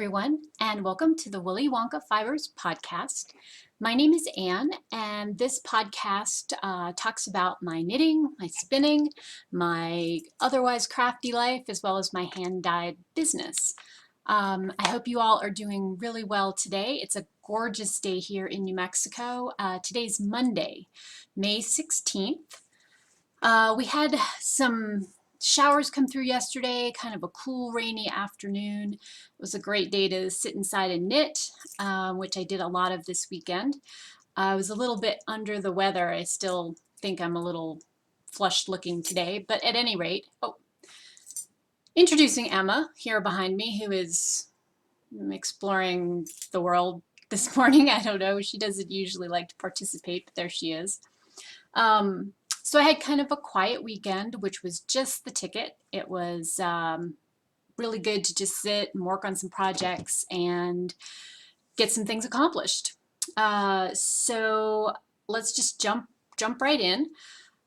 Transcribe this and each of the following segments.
everyone, and welcome to the Willy Wonka Fibers podcast. My name is Anne, and this podcast talks about my knitting, my spinning, my otherwise crafty life, as well as my hand-dyed business. I hope you all are doing really well today. It's a gorgeous day here in New Mexico. Today's Monday, May 16th. We had some showers come through yesterday, kind of a cool rainy afternoon. It was a great day to sit inside and knit, which I did a lot of this weekend. I was a little bit under the weather. I still think I'm a little flushed looking today, but at any rate, introducing Emma here behind me, who is exploring the world this morning. I don't know, she doesn't usually like to participate, but there she is. So I had kind of a quiet weekend, which was just the ticket. It was really good to just sit and work on some projects and get some things accomplished. So let's just jump right in.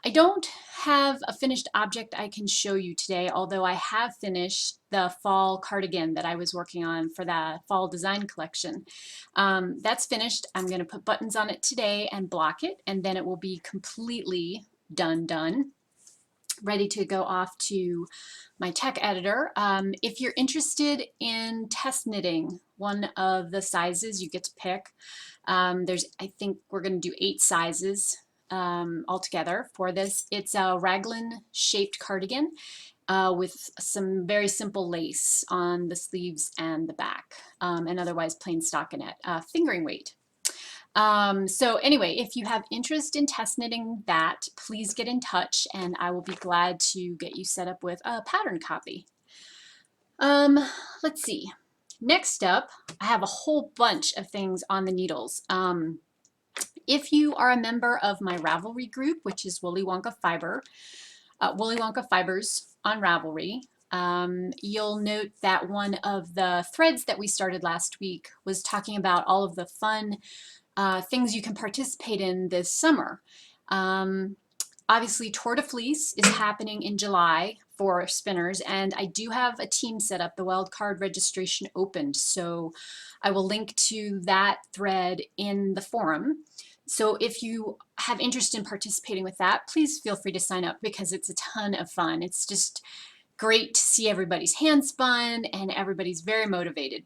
I don't have a finished object I can show you today, although I have finished the fall cardigan that I was working on for the fall design collection. That's finished. I'm going to put buttons on it today and block it, and then it will be completely done, ready to go off to my tech editor. If you're interested in test knitting one of the sizes you get to pick, I think we're going to do 8 sizes altogether for this. It's a raglan shaped cardigan with some very simple lace on the sleeves and the back, and otherwise plain stockinette, fingering weight. So anyway, if you have interest in test knitting that, please get in touch and I will be glad to get you set up with a pattern copy. Let's see. Next up, I have a whole bunch of things on the needles. If you are a member of my Ravelry group, which is Willy Wonka Fibers on Ravelry, you'll note that one of the threads that we started last week was talking about all of the fun things you can participate in this summer. Obviously, Tour de Fleece is happening in July for spinners, and I do have a team set up. The wild card registration opened, so I will link to that thread in the forum. So if you have interest in participating with that, please feel free to sign up because it's a ton of fun. It's just great to see everybody's hand spun and everybody's very motivated.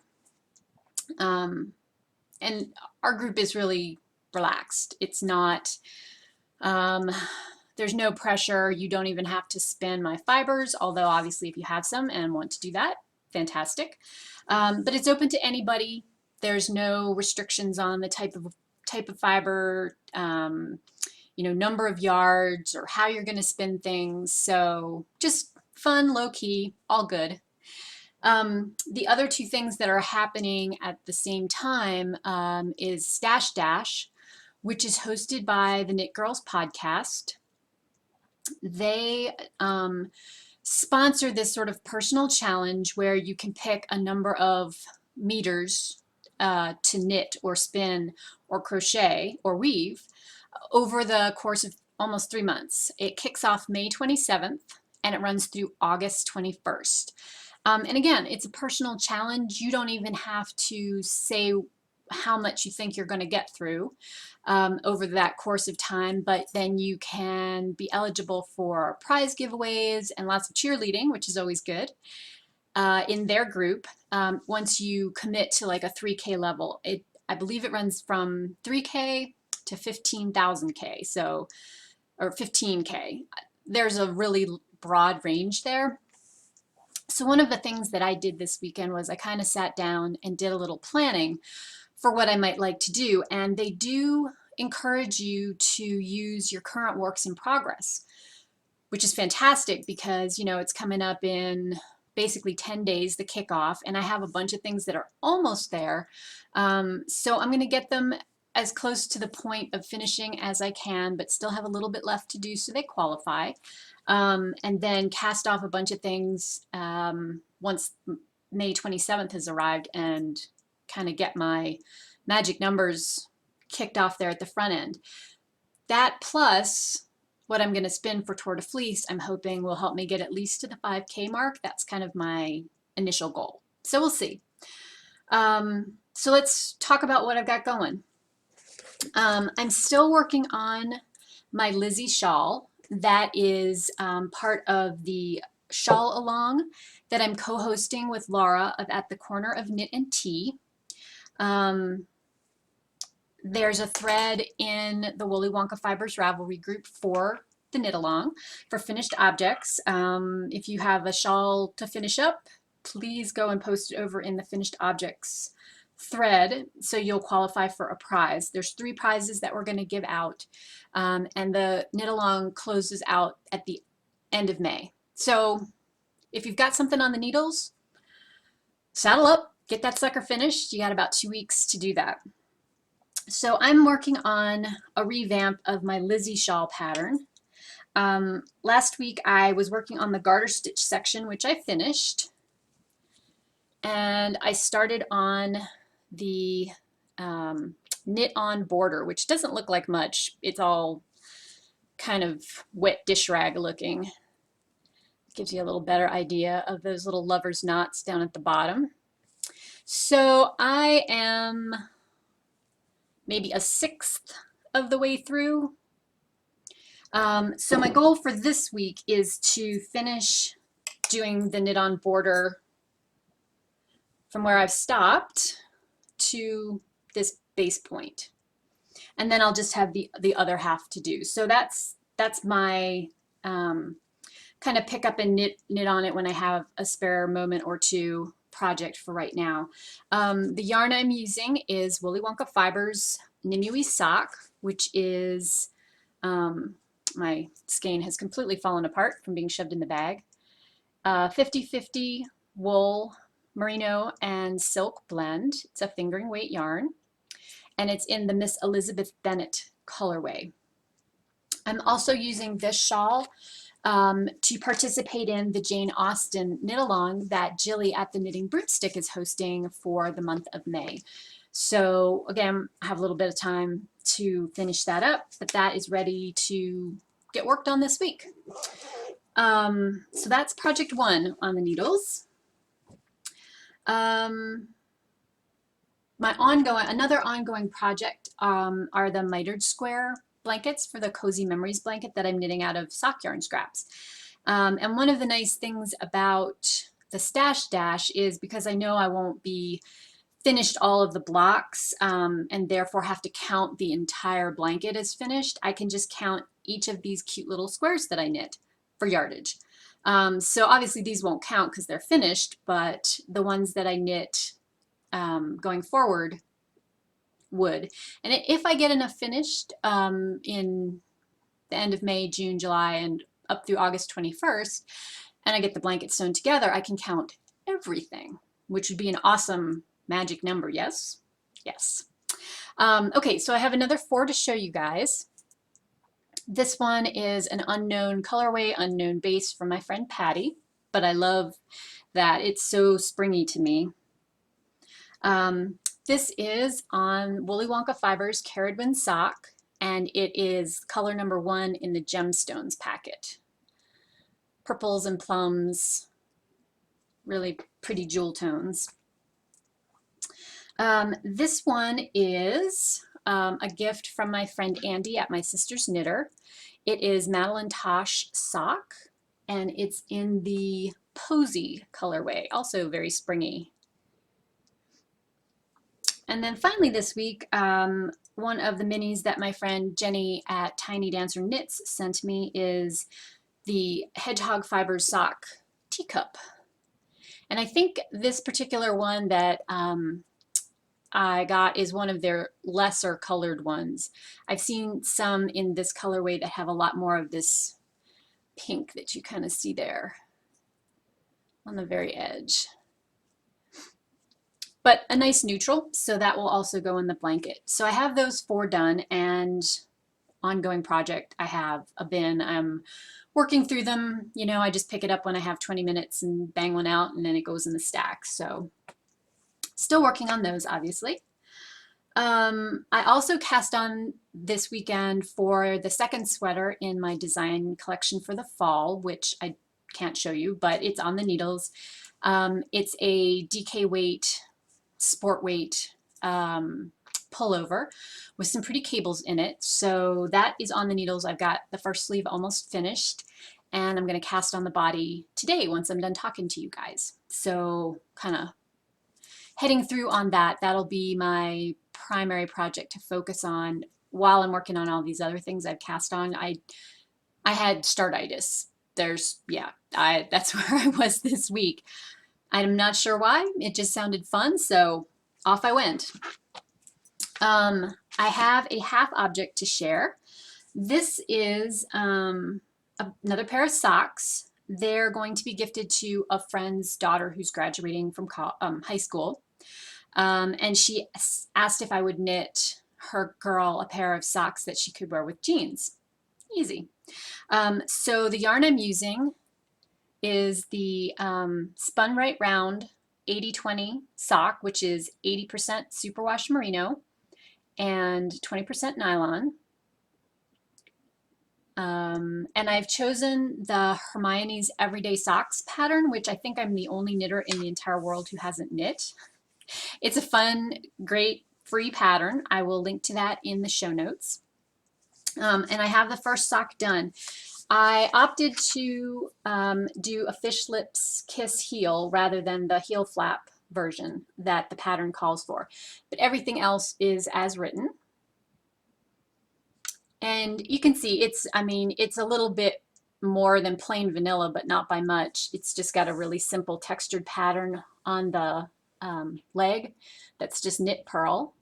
And our group is really relaxed. It's not, there's no pressure. You don't even have to spin my fibers, although obviously if you have some and want to do that, fantastic. But it's open to anybody. There's no restrictions on the type of fiber, number of yards or how you're going to spin things. So just fun, low key, all good. The other 2 things that are happening at the same time is Stash Dash, which is hosted by the Knit Girls podcast. They sponsor this sort of personal challenge where you can pick a number of meters to knit or spin or crochet or weave over the course of almost 3 months. It kicks off May 27th and it runs through August 21st. And again, it's a personal challenge. You don't even have to say how much you think you're going to get through over that course of time, but then you can be eligible for prize giveaways and lots of cheerleading, which is always good, in their group. Once you commit to like a 3K level, I believe it runs from 3K to 15,000K, so, or 15K. There's a really broad range there. So one of the things that I did this weekend was I kind of sat down and did a little planning for what I might like to do. And they do encourage you to use your current works in progress, which is fantastic because, it's coming up in basically 10 days, the kickoff, and I have a bunch of things that are almost there. So I'm going to get them as close to the point of finishing as I can, but still have a little bit left to do so they qualify. And then cast off a bunch of things once May 27th has arrived and kind of get my magic numbers kicked off there at the front end. That plus what I'm going to spin for Tour de Fleece, I'm hoping will help me get at least to the 5K mark. That's kind of my initial goal. So we'll see. So let's talk about what I've got going. I'm still working on my Lizzie Shawl. That is part of the shawl along that I'm co-hosting with Laura of At the Corner of Knit and Tea. There's a thread in the Woolly Wonka Fibers Ravelry group for the knit along for finished objects. If you have a shawl to finish up, please go and post it over in the finished objects thread so you'll qualify for a prize. There's 3 prizes that we're going to give out, and the knit along closes out at the end of May. So if you've got something on the needles, saddle up, get that sucker finished. You got about 2 weeks to do that. So I'm working on a revamp of my Lizzie Shawl pattern. Last week I was working on the garter stitch section, which I finished, and I started on the knit on border, which doesn't look like much. It's all kind of wet dish rag looking. Gives you a little better idea of those little lover's knots down at the bottom. So I am maybe a 1/6 of the way through. So my goal for this week is to finish doing the knit on border from where I've stopped to this base point. And then I'll just have the other half to do. So that's my kind of pick up and knit on it when I have a spare moment or two project for right now. The yarn I'm using is Woolly Wonka Fibers Nimue Sock, which is, my skein has completely fallen apart from being shoved in the bag. 50-50 wool, merino, and silk blend. It's a fingering weight yarn, and it's in the Miss Elizabeth Bennet colorway. I'm also using this shawl to participate in the Jane Austen knit along that Jilly at the Knitting Broomstick is hosting for the month of May. So again, I have a little bit of time to finish that up, but that is ready to get worked on this week. So that's project 1 on the needles. Another ongoing project are the mitered square blankets for the Cozy Memories blanket that I'm knitting out of sock yarn scraps. And one of the nice things about the Stash Dash is because I know I won't be finished all of the blocks and therefore have to count the entire blanket as finished, I can just count each of these cute little squares that I knit for yardage. So obviously these won't count because they're finished, but the ones that I knit going forward would. And if I get enough finished in the end of May, June, July, and up through August 21st, and I get the blanket sewn together, I can count everything, which would be an awesome magic number, yes? Yes. Okay, so I have another 4 to show you guys. This one is an unknown colorway, unknown base from my friend Patty, but I love that. It's so springy to me. This is on Woolly Wonka Fibers Carradwin Sock, and it is color number 1 in the Gemstones packet. Purples and plums, really pretty jewel tones. This one is a gift from my friend Andy at My Sister's Knitter. It is Madeline Tosh sock, and it's in the Posy colorway, also very springy. And then finally this week, one of the minis that my friend Jenny at Tiny Dancer Knits sent me is the Hedgehog Fibers sock teacup. And I think this particular one that I got is one of their lesser colored ones. I've seen some in this colorway that have a lot more of this pink that you kind of see there on the very edge. But a nice neutral, so that will also go in the blanket. So I have those 4 done, and ongoing project, I have a bin. I'm working through them. You know, I just pick it up when I have 20 minutes and bang one out, and then it goes in the stack. So still working on those, obviously. I also cast on this weekend for the second sweater in my design collection for the fall, which I can't show you, but it's on the needles. It's a DK weight sport weight pullover with some pretty cables in it. So that is on the needles. I've got the first sleeve almost finished, and I'm going to cast on the body today once I'm done talking to you guys. So kind of heading through on that. That'll be my primary project to focus on while I'm working on all these other things I've cast on. I had startitis. That's where I was this week. I'm not sure why. It just sounded fun, so off I went. I have a half object to share. This is another pair of socks. They're going to be gifted to a friend's daughter who's graduating from high school. And she asked if I would knit her girl a pair of socks that she could wear with jeans. Easy. So the yarn I'm using is the Spun Right Round 80-20 sock, which is 80% superwash merino and 20% nylon. And I've chosen the Hermione's Everyday Socks pattern, which I think I'm the only knitter in the entire world who hasn't knit. It's a fun, great, free pattern. I will link to that in the show notes. And I have the first sock done. I opted to do a fish lips kiss heel rather than the heel flap version that the pattern calls for. But everything else is as written. And you can see it's a little bit more than plain vanilla, but not by much. It's just got a really simple textured pattern on the leg that's just knit pearl.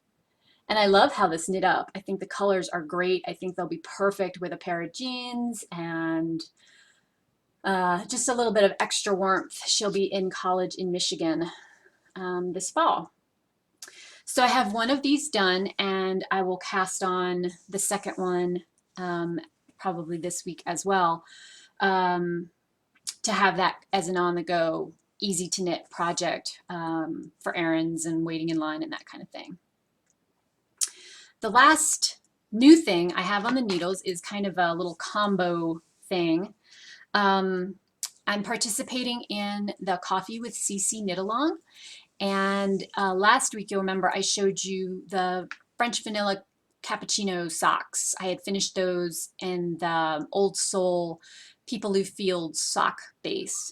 And I love how this knit up. I think the colors are great. I think they'll be perfect with a pair of jeans and just a little bit of extra warmth. She'll be in college in Michigan this fall. So I have one of these done, and I will cast on the second one probably this week as well, to have that as an on-the-go, easy-to-knit project for errands and waiting in line and that kind of thing. The last new thing I have on the needles is kind of a little combo thing. I'm participating in the Coffee with CC knit along, and last week you'll remember I showed you the French vanilla cappuccino socks. I had finished those in the Old Soul Peepaloo Fields sock base.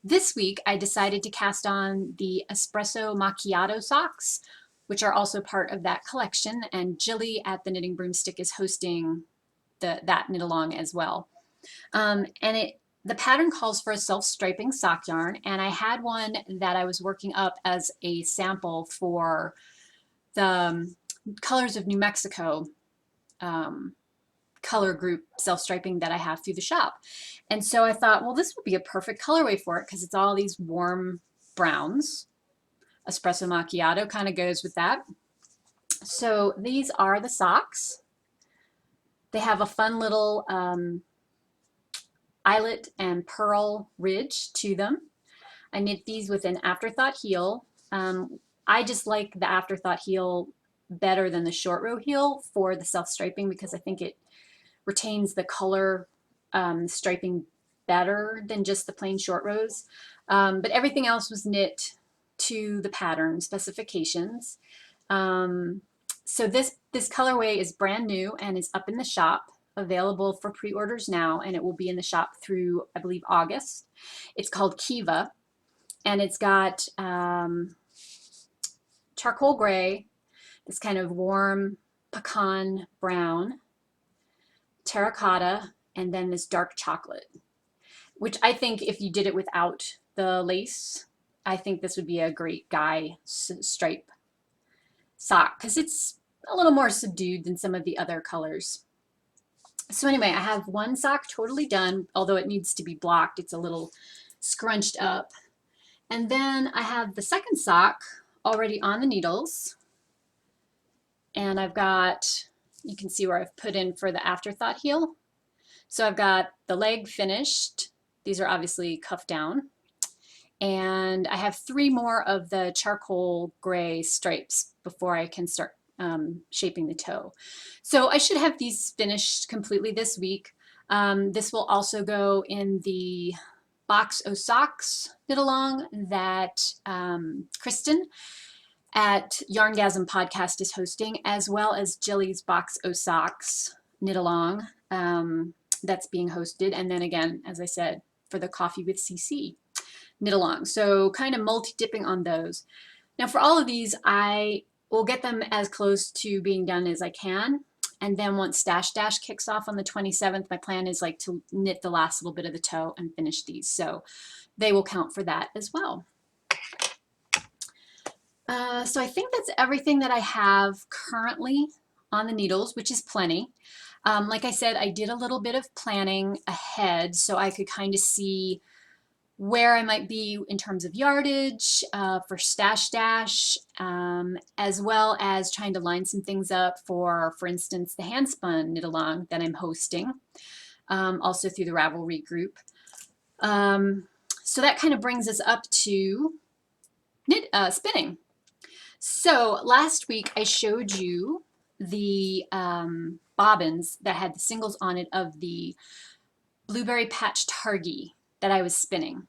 This week I decided to cast on the espresso macchiato socks, which are also part of that collection, and Jilly at the Knitting Broomstick is hosting that knit along as well. The pattern calls for a self-striping sock yarn, and I had one that I was working up as a sample for the Colors of New Mexico color group self-striping that I have through the shop. And so I thought, well, this would be a perfect colorway for it because it's all these warm browns. Espresso macchiato kind of goes with that. So these are the socks. They have a fun little eyelet and pearl ridge to them. I knit these with an afterthought heel. I just like the afterthought heel better than the short row heel for the self-striping because I think it retains the color striping better than just the plain short rows. But everything else was knit to the pattern specifications. So this colorway is brand new and is up in the shop, available for pre-orders now, and it will be in the shop through, I believe, August. It's called Kiva, and it's got charcoal gray, this kind of warm pecan brown, terracotta, and then this dark chocolate, which I think if you did it without the lace, I think this would be a great guy stripe sock because it's a little more subdued than some of the other colors. So anyway, I have one sock totally done, although it needs to be blocked. It's a little scrunched up. And then I have the second sock already on the needles. And I've got, you can see where I've put in for the afterthought heel. So I've got the leg finished. These are obviously cuffed down. And I have 3 more of the charcoal gray stripes before I can start shaping the toe. So I should have these finished completely this week. This will also go in the Box O Socks knit along that Kristen at Yarngasm Podcast is hosting, as well as Jilly's Box O Socks knit along that's being hosted. And then again, as I said, for the Coffee with CC knit along. So kind of multi-dipping on those. Now for all of these, I will get them as close to being done as I can. And then once Stash Dash kicks off on the 27th, my plan is like to knit the last little bit of the toe and finish these. So they will count for that as well. So I think that's everything that I have currently on the needles, which is plenty. Like I said, I did a little bit of planning ahead so I could kind of see where I might be in terms of yardage for Stash Dash, as well as trying to line some things up for instance, the handspun knit along that I'm hosting, also through the Ravelry group. So that kind of brings us up to spinning. So last week I showed you the bobbins that had the singles on it of the Blueberry Patch Targhee that I was spinning.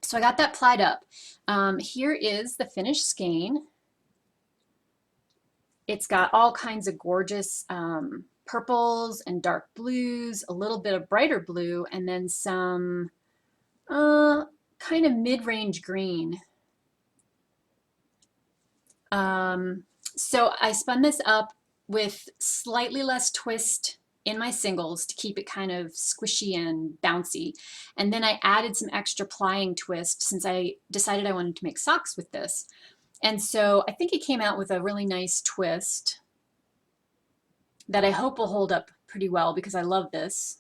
So I got that plied up. Here is the finished skein. It's got all kinds of gorgeous purples and dark blues, a little bit of brighter blue, and then some kind of mid-range green. So I spun this up with slightly less twist in my singles to keep it kind of squishy and bouncy. And then I added some extra plying twist since I decided I wanted to make socks with this. And so I think it came out with a really nice twist that I hope will hold up pretty well because I love this.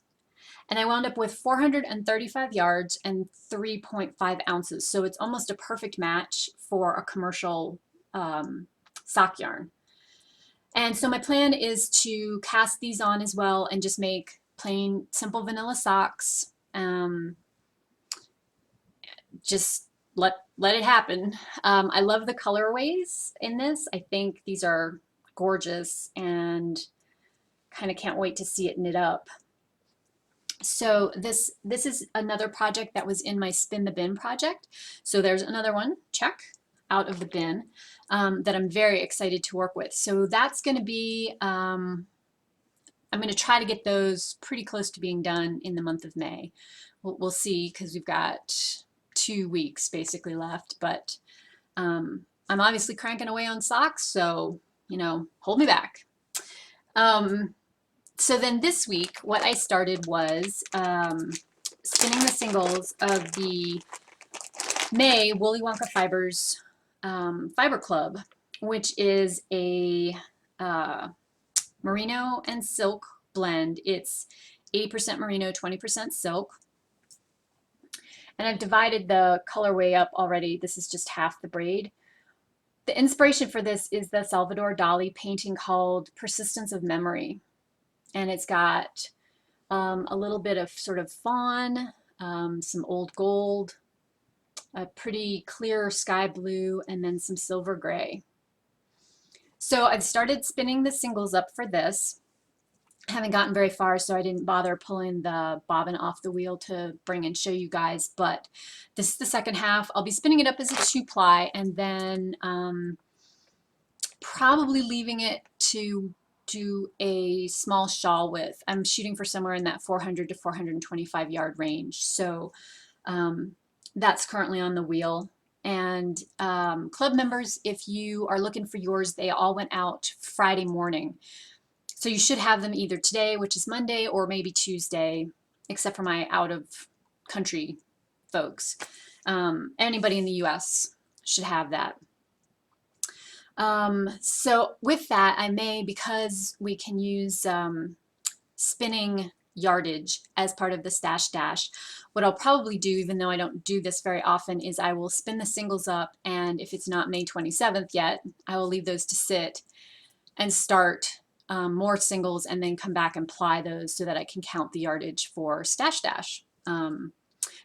And I wound up with 435 yards and 3.5 ounces. So it's almost a perfect match for a commercial sock yarn. And so my plan is to cast these on as well and just make plain simple vanilla socks. Just let it happen. I love the colorways in this. I think these are gorgeous and kind of can't wait to see it knit up. So this is another project that was in my Spin the Bin project. So there's another one, check, out of the bin that I'm very excited to work with. So that's going to be, I'm going to try to get those pretty close to being done in the month of May. We'll see because we've got 2 weeks basically left, but I'm obviously cranking away on socks, so, you know, hold me back. So then this week, what I started was spinning the singles of the May Woolly Wonka Fibers Fiber Club, which is a merino and silk blend. It's 80% merino, 20% silk. And I've divided the colorway up already. This is just half the braid. The inspiration for this is the Salvador Dali painting called Persistence of Memory. And it's got a little bit of sort of fawn, some old gold, a pretty clear sky blue, and then some silver gray. So I've started spinning the singles up for this. I haven't gotten very far, so I didn't bother pulling the bobbin off the wheel to bring and show you guys, but this is the second half. I'll be spinning it up as a 2-ply and then probably leaving it to do a small shawl width. I'm shooting for somewhere in that 400 to 425 yard range. So that's currently on the wheel. And club members, if you are looking for yours, they all went out Friday morning. So you should have them either today, which is Monday, or maybe Tuesday, except for my out of country folks. Anybody in the US should have that. So with that, I may, because we can use spinning yardage as part of the Stash Dash, what I'll probably do, even though I don't do this very often, is I will spin the singles up, and if it's not May 27th yet, I will leave those to sit and start more singles and then come back and ply those so that I can count the yardage for Stash Dash.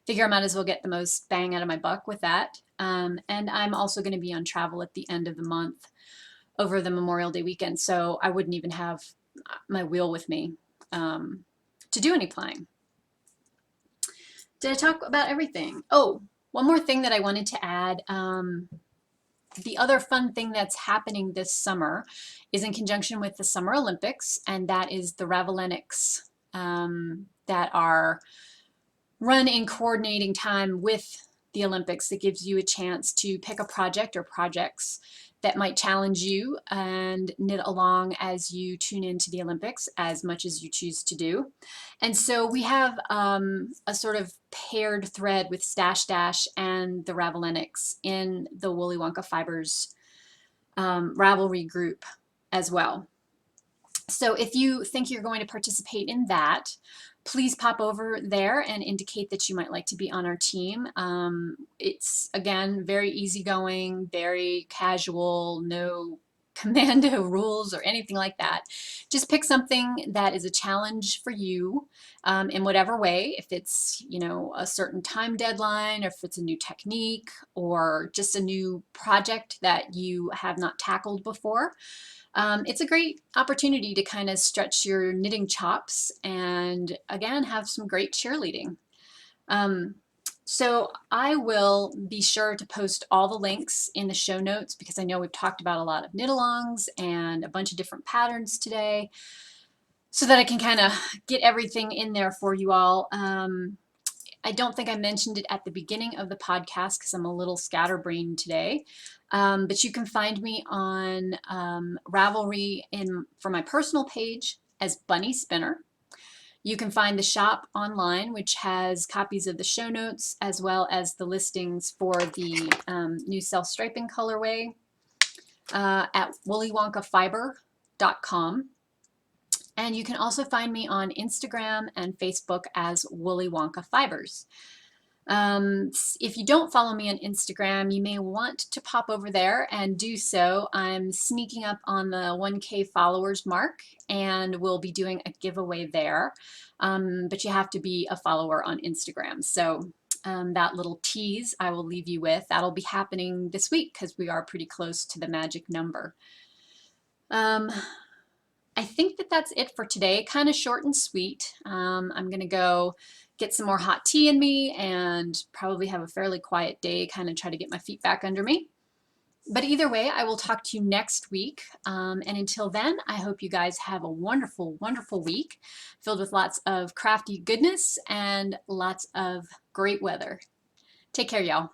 Figure I might as well get the most bang out of my buck with that. And I'm also going to be on travel at the end of the month over the Memorial Day weekend, so I wouldn't even have my wheel with me to do any plying. Did I talk about everything? Oh, one more thing that I wanted to add. The other fun thing that's happening this summer is in conjunction with the Summer Olympics, and that is the Ravelinics that are run in coordinating time with the Olympics. That gives you a chance to pick a project or projects that might challenge you and knit along as you tune into the Olympics as much as you choose to do. And so we have a sort of paired thread with Stash Dash and the Ravelinics in the Woolly Wonka Fibers Ravelry group as well. So if you think you're going to participate in that, please pop over there and indicate that you might like to be on our team. It's, again, very easygoing, very casual, no commando rules or anything like that. Just pick something that is a challenge for you in whatever way. If it's, you know, a certain time deadline, or if it's a new technique, or just a new project that you have not tackled before. It's a great opportunity to kind of stretch your knitting chops and, again, have some great cheerleading. So I will be sure to post all the links in the show notes, because I know we've talked about a lot of knit-alongs and a bunch of different patterns today, so that I can kind of get everything in there for you all. I don't think I mentioned it at the beginning of the podcast because I'm a little scatterbrained today. But you can find me on Ravelry for my personal page as Bunny Spinner. You can find the shop online, which has copies of the show notes as well as the listings for the new self-striping colorway at woollyWonkaFiber.com. And you can also find me on Instagram and Facebook as Woolly Wonka Fibers. If you don't follow me on Instagram, you may want to pop over there and do so. I'm sneaking up on the 1K followers mark, and we'll be doing a giveaway there. But you have to be a follower on Instagram. So that little tease I will leave you with. That'll be happening this week because we are pretty close to the magic number. I think that that's it for today. Kind of short and sweet. I'm going to go get some more hot tea in me and probably have a fairly quiet day, kind of try to get my feet back under me. But either way, I will talk to you next week. And until then, I hope you guys have a wonderful, wonderful week filled with lots of crafty goodness and lots of great weather. Take care, y'all.